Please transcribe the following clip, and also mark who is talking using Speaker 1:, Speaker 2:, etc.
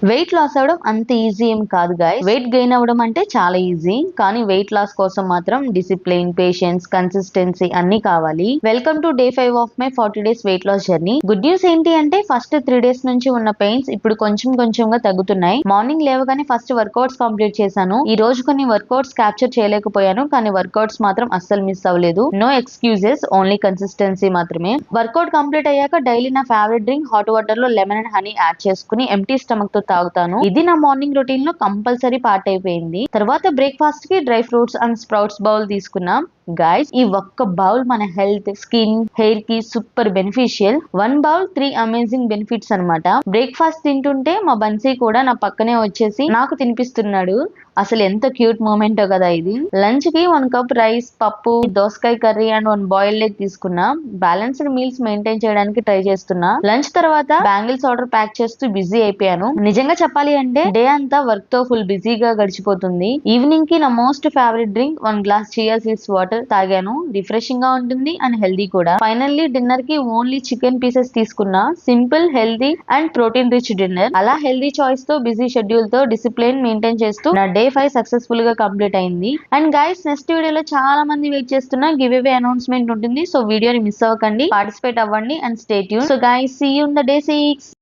Speaker 1: Weight loss అవ్వడం అంత easy ఏం కాదు గాయస్. వెయిట్ గెయిన్ అవ్వడం అంటే చాలా ఈజీ, కానీ వెయిట్ లాస్ కోసం మాత్రం డిసిప్లిన్, పేషెన్స్, కన్సిస్టెన్సీ అన్ని కావాలి. Welcome to day 5 of my 40 days weight loss journey. Good news ఏంటి అంటే ఫస్ట్ 3 days నుంచి ఉన్న పెయిన్స్ ఇప్పుడు కొంచెం కొంచెంగా తగ్గుతున్నాయి. మార్నింగ్ లేవగానే ఫస్ట్ వర్కౌట్స్ కంప్లీట్ చేశాను. ఈ రోజు కొన్ని వర్కౌట్స్ క్యాప్చర్ చేయలేకపోయాను, కానీ వర్కౌట్స్ మాత్రం అస్సలు మిస్ అవ్వలేదు. నో ఎక్స్క్యూజెస్, ఓన్లీ కన్సిస్టెన్సీ మాత్రమే. వర్కౌట్ కంప్లీట్ అయ్యాక డైలీ నా ఫేవరెట్ డ్రింక్ హాట్ వాటర్ లో లెమన్ అండ్ హనీ యాడ్ చేసుకుని ఎంటీ స్టమక్ తో తాగుతాను. ఇది నా మార్నింగ్ రొటీన్ లో కంపల్సరీ పార్ట్ అయిపోయింది. తర్వాత బ్రేక్ఫాస్ట్ కి dry fruits and sprouts bowl తీసుకున్నా. గైస్, ఈ ఒక్క బౌల్ మన హెల్త్, స్కిన్, హెయిర్ కి super beneficial. 1 bowl 3 amazing benefits అన్నమాట. బ్రేక్ఫాస్ట్ తింటుంటే మా బన్సీ కూడా నా పక్కనే వచ్చేసి నాకు తినిపిస్తున్నాడు. అసలు ఎంత క్యూట్ మూమెంటో కదా ఇది. లంచ్ కి 1 కప్ రైస్, పప్పు, దోసకాయ కర్రీ అండ్ 1 బాయిల్డ్ ఎగ్ తీసుకున్నా. బ్యాలెన్స్డ్ మీల్స్ మెయింటైన్ చేయడానికి ట్రై చేస్తున్నా. లంచ్ తర్వాత బ్యాంగిల్స్ ఆర్డర్ ప్యాక్ చేస్తూ బిజీ అయిపోయాను. నిజంగా చెప్పాలి అంటే డే అంతా వర్క్ తో ఫుల్ బిజీగా గడిచిపోతుంది. ఈవినింగ్ కి నా most favourite drink 1 glass chia seeds water తాగాను. రిఫ్రెషింగ్ గా ఉంటుంది అండ్ హెల్దీ కూడా. ఫైనల్లీ డిన్నర్ కి ఓన్లీ చికెన్ పీసెస్ తీసుకున్నా. Simple, healthy and protein rich dinner. అలా హెల్దీ చాయిస్ తో, బిజీ షెడ్యూల్ తో, డిసిప్లిన్ మెయింటైన్ చేస్తూ నా డే 5 సక్సెస్ఫుల్ గా కంప్లీట్ అయింది. అండ్ గైస్, నెక్స్ట్ వీడియోలో చాలా మంది వెయిట్ చేస్తున్న గివ్ అవే అనౌన్స్మెంట్ ఉంటుంది. సో వీడియోని మిస్ అవ్వకండి, పార్టిసిపేట్ అవ్వండి and stay tune. So guys, see you in the day 6.